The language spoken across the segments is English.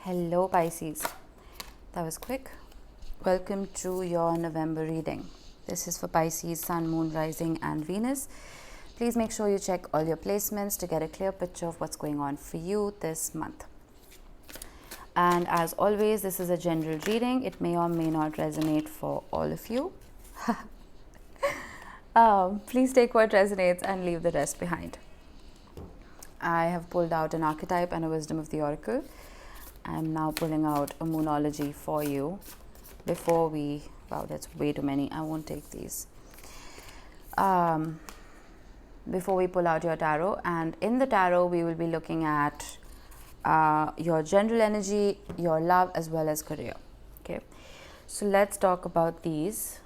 Hello Pisces, that was quick. Welcome to your November reading. This is for Pisces, Sun, Moon, Rising and Venus. Please make sure you check all your placements to get a clear picture of what's going on for you this month. And as always, this is a general reading. It may or may not resonate for all of you. Please take what resonates and leave the rest behind. I have pulled out an archetype and a wisdom of the oracle. I'm now pulling out a moonology for you. Wow, that's way too many. I won't take these. Before we pull out your tarot, and in the tarot, we will be looking at your general energy, your love, as well as career. Okay, so let's talk about these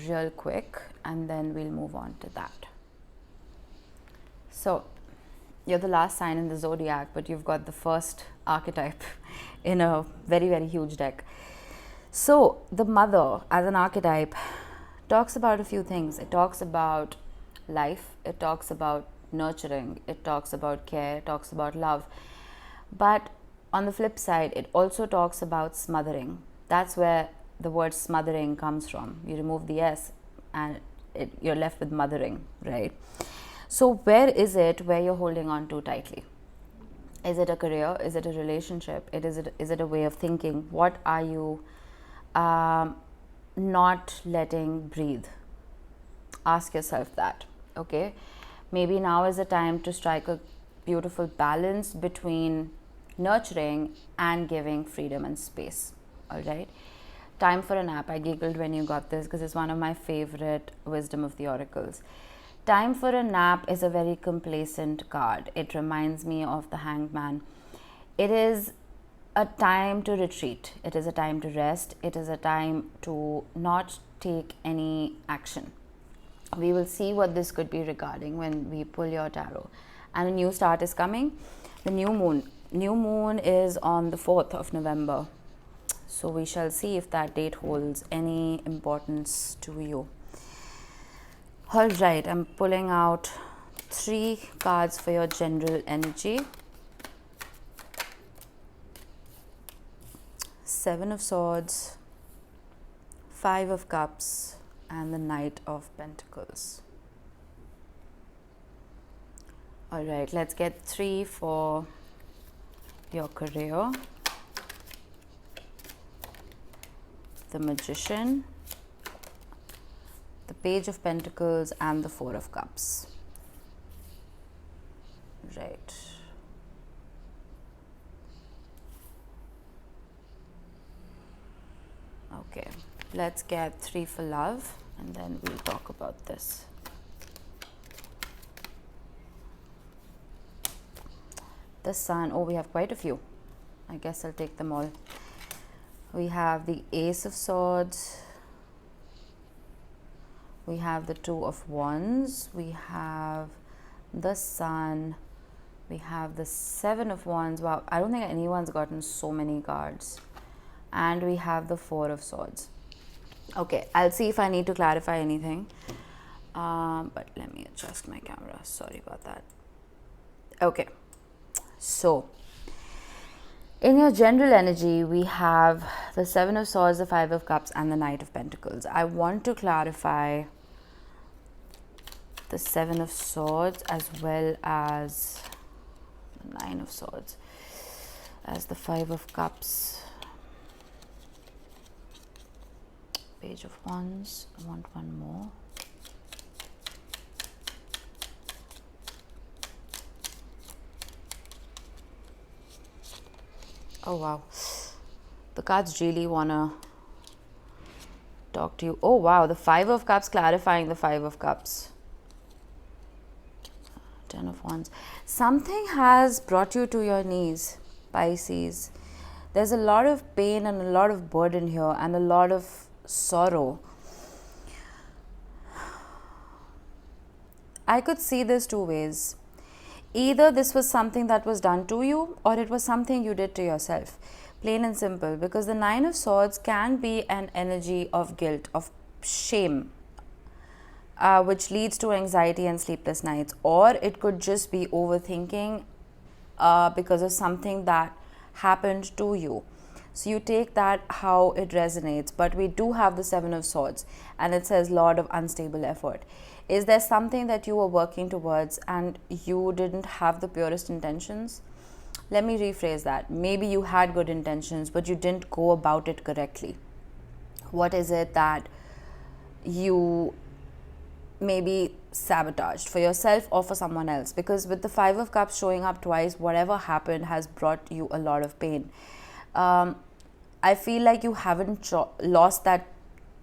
real quick, and then we'll move on to that. So, you're the last sign in the zodiac, but you've got the first archetype in a very, very huge deck. So, the mother as an archetype talks about a few things. It talks about life, it talks about nurturing, it talks about care, it talks about love. But on the flip side, it also talks about smothering. That's where the word smothering comes from. You remove the S and you're left with mothering, right? So where is it where you're holding on too tightly? Is it a career? Is it a relationship? Is it a way of thinking? What are you not letting breathe? Ask yourself that, okay? Maybe now is the time to strike a beautiful balance between nurturing and giving freedom and space, all right? Time for a nap. I giggled when you got this because it's one of my favorite wisdom of the oracles. Time for a nap is a very complacent card. It reminds me of the Hanged Man. It is a time to retreat. It is a time to rest. It is a time to not take any action. We will see what this could be regarding when we pull your tarot. And a new start is coming. The new moon. New moon is on the 4th of November. So we shall see if that date holds any importance to you. All right, I'm pulling out 3 cards for your general energy. 7 of Swords, 5 of Cups, and the Knight of Pentacles. All right, let's get 3 for your career. The Magician, the Page of Pentacles, and the 4 of Cups. Right. Okay, let's get 3 for love, and then we'll talk about this. The Sun. Oh, we have quite a few. I guess I'll take them all. We have the Ace of Swords. We have the 2 of Wands, we have the Sun, we have the 7 of Wands. Wow, I don't think anyone's gotten so many cards. And we have the 4 of Swords. Okay, I'll see if I need to clarify anything. But let me adjust my camera. Sorry about that. Okay, so in your general energy, we have the 7 of Swords, the 5 of Cups, and the Knight of Pentacles. I want to clarify the 7 of Swords as well as the 9 of Swords, as the 5 of Cups, Page of Wands. I want one more. Oh wow, the cards really wanna talk to you. Oh wow, the 5 of Cups clarifying the 5 of Cups. 10 of Wands. Something has brought you to your knees, Pisces. There's a lot of pain and a lot of burden here and a lot of sorrow. I could see this 2 ways. Either this was something that was done to you, or it was something you did to yourself. Plain and simple. Because the 9 of Swords can be an energy of guilt, of shame, which leads to anxiety and sleepless nights. Or it could just be overthinking because of something that happened to you. So you take that how it resonates. But we do have the Seven of Swords, and it says Lord of unstable effort. Is there something that you were working towards and you didn't have the purest intentions? Let me rephrase that. Maybe you had good intentions, but you didn't go about it correctly. What is it that you maybe sabotaged for yourself or for someone else? Because with the Five of Cups showing up twice, whatever happened has brought you a lot of pain. I feel like you haven't lost that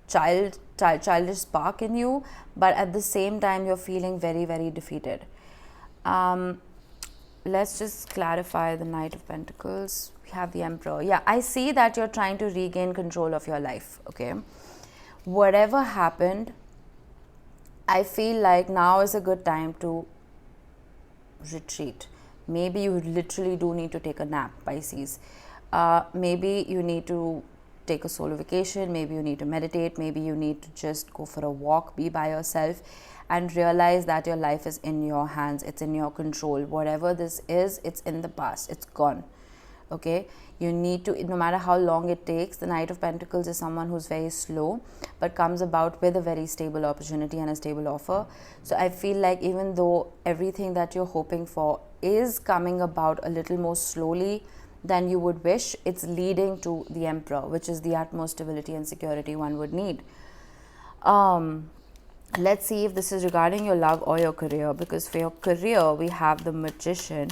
childish spark in you, but at the same time you're feeling very, very defeated. Let's just clarify the Knight of Pentacles. We have the Emperor. Yeah, I see that you're trying to regain control of your life. Okay, whatever happened, I feel like now is a good time to retreat. Maybe you literally do need to take a nap, Pisces. Maybe you need to take a solo vacation. Maybe you need to meditate. Maybe you need to just go for a walk, be by yourself, and realize that your life is in your hands. It's in your control. Whatever this is, it's in the past. It's gone. Okay, you need to, no matter how long it takes. The Knight of Pentacles is someone who's very slow but comes about with a very stable opportunity and a stable offer. So I feel like even though everything that you're hoping for is coming about a little more slowly than you would wish, it's leading to the Emperor, which is the utmost stability and security one would need. Let's see if this is regarding your love or your career, because for your career we have the Magician,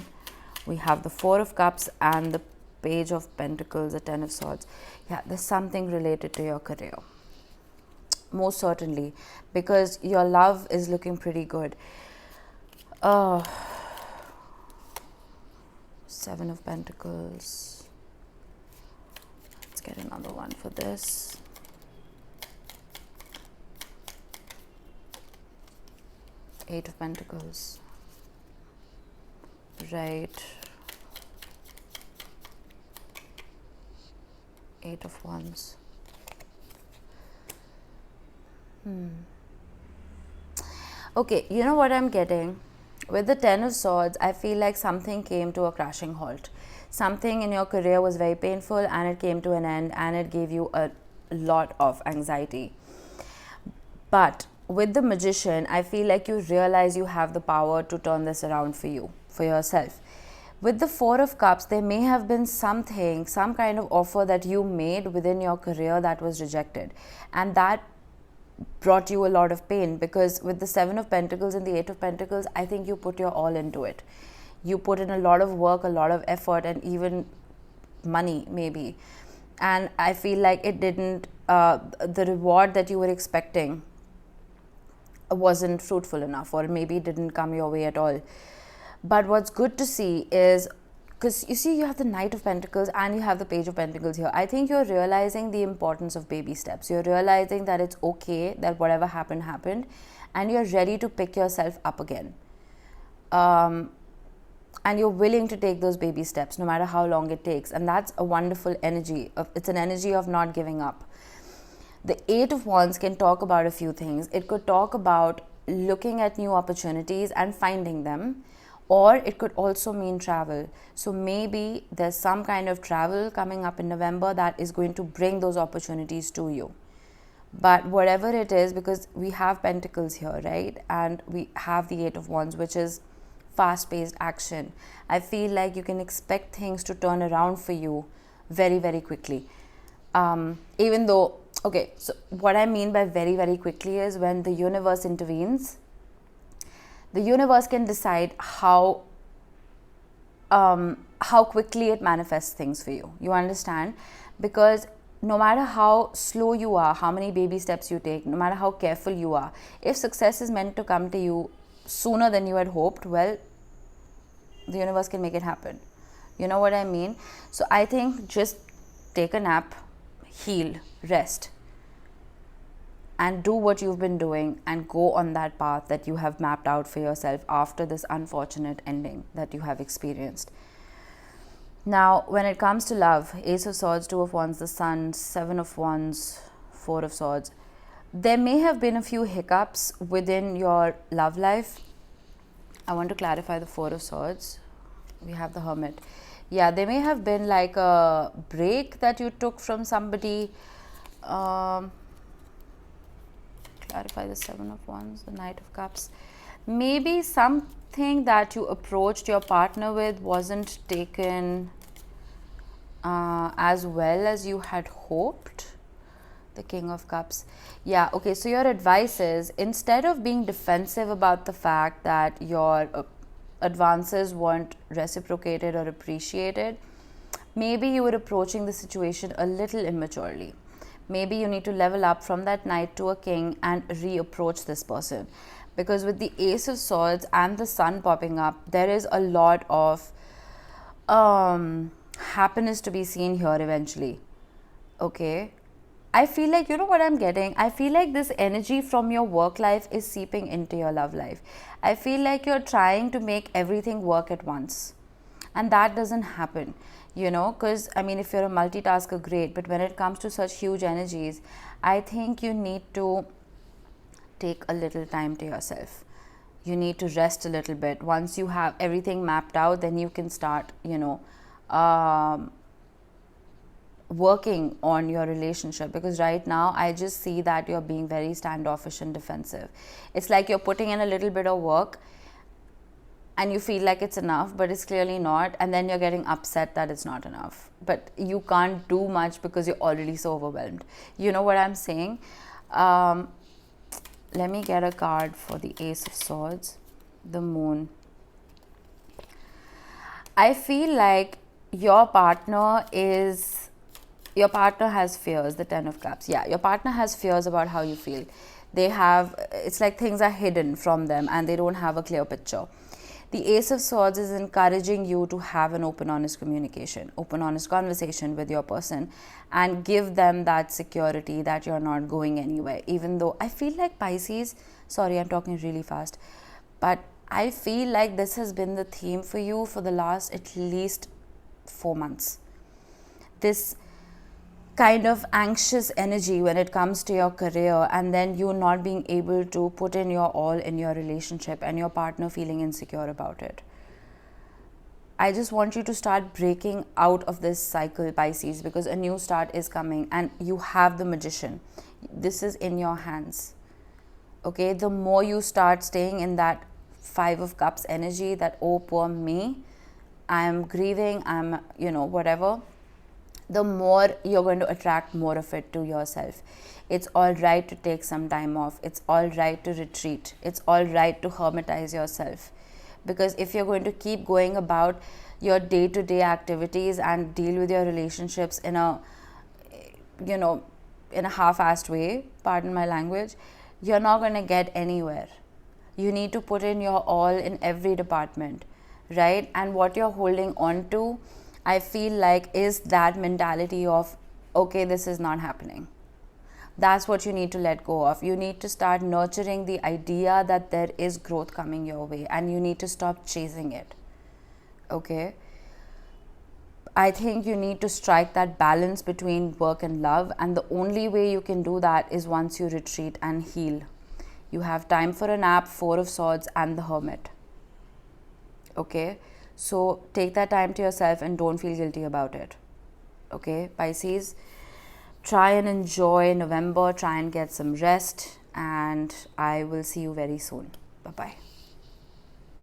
we have the Four of Cups and the Page of Pentacles, the Ten of Swords. Yeah, there's something related to your career, most certainly, because your love is looking pretty good. Seven of Pentacles. Let's get another one for this. Eight of Pentacles. Right. Eight of Wands. Okay, you know what I'm getting? With the Ten of Swords, I feel like something came to a crashing halt. Something in your career was very painful and it came to an end, and it gave you a lot of anxiety. But with the Magician, I feel like you realize you have the power to turn this around for you, for yourself. With the Four of Cups, there may have been something, some kind of offer that you made within your career that was rejected. And that brought you a lot of pain, because with the Seven of Pentacles and the Eight of Pentacles, I think you put your all into it. You put in a lot of work, a lot of effort, and even money maybe. And I feel like it didn't, the reward that you were expecting wasn't fruitful enough, or maybe it didn't come your way at all. But what's good to see is, because you see you have the Knight of Pentacles and you have the Page of Pentacles here, I think you're realizing the importance of baby steps. You're realizing that it's okay, that whatever happened, happened, and you're ready to pick yourself up again. And you're willing to take those baby steps no matter how long it takes. And that's a wonderful energy. It's an energy of not giving up. The Eight of Wands can talk about a few things. It could talk about looking at new opportunities and finding them, or it could also mean travel. So maybe there's some kind of travel coming up in November that is going to bring those opportunities to you. But whatever it is, because we have Pentacles here, right? And we have the Eight of Wands, which is fast-paced action. I feel like you can expect things to turn around for you very, very quickly. Even though, okay, so what I mean by very, very quickly is when the universe intervenes, the universe can decide how quickly it manifests things for you. You understand? Because no matter how slow you are, how many baby steps you take, no matter how careful you are, if success is meant to come to you sooner than you had hoped, well, the universe can make it happen. You know what I mean? So I think just take a nap, heal, rest, and do what you've been doing and go on that path that you have mapped out for yourself after this unfortunate ending that you have experienced. Now, when it comes to love, Ace of Swords, Two of Wands, the Sun, Seven of Wands, Four of Swords, there may have been a few hiccups within your love life. I want to clarify the Four of Swords. We have the Hermit. Yeah, there may have been like a break that you took from somebody. Clarify the Seven of Wands, the Knight of Cups. Maybe something that you approached your partner with wasn't taken as well as you had hoped. The King of Cups. Yeah, okay, so your advice is, instead of being defensive about the fact that your advances weren't reciprocated or appreciated, maybe you were approaching the situation a little immaturely. Maybe you need to level up from that knight to a king and reapproach this person. Because with the Ace of Swords and the Sun popping up, there is a lot of happiness to be seen here eventually. Okay. I feel like, you know what I'm getting? I feel like this energy from your work life is seeping into your love life. I feel like you're trying to make everything work at once. And that doesn't happen, you know, because I mean, if you're a multitasker, great. But when it comes to such huge energies, I think you need to take a little time to yourself. You need to rest a little bit. Once you have everything mapped out, then you can start, working on your relationship. Because right now I just see that you're being very standoffish and defensive. It's like you're putting in a little bit of work and you feel like it's enough, but it's clearly not, and then you're getting upset that it's not enough, but you can't do much because you're already so overwhelmed. You know what I'm saying? Let me get a card for the Ace of Swords, the Moon. I feel like your partner has fears. The Ten of Cups. Yeah, your partner has fears about how you feel. It's like things are hidden from them and they don't have a clear picture. The Ace of Swords is encouraging you to have an open, honest communication, open, honest conversation with your person and give them that security that you're not going anywhere. Even though I feel like Pisces, sorry, I'm talking really fast, but I feel like this has been the theme for you for the last at least 4 months. This kind of anxious energy when it comes to your career, and then you not being able to put in your all in your relationship and your partner feeling insecure about it. I just want you to start breaking out of this cycle, Pisces, because a new start is coming and you have the Magician. This is in your hands. Okay, the more you start staying in that Five of Cups energy, that oh poor me, I'm grieving, I'm whatever, the more you're going to attract more of it to yourself. It's all right to take some time off. It's all right to retreat. It's all right to hermitize yourself. Because if you're going to keep going about your day-to-day activities and deal with your relationships in a half-assed way, pardon my language, you're not going to get anywhere. You need to put in your all in every department, right? And what you're holding on to, I feel like, is that mentality of, okay, this is not happening. That's what you need to let go of. You need to start nurturing the idea that there is growth coming your way and you need to stop chasing it. Okay? I think you need to strike that balance between work and love, and the only way you can do that is once you retreat and heal. You have time for a nap, Four of Swords and the Hermit. Okay? So take that time to yourself and don't feel guilty about it. Okay, Pisces, try and enjoy November, try and get some rest, and I will see you very soon. Bye-bye.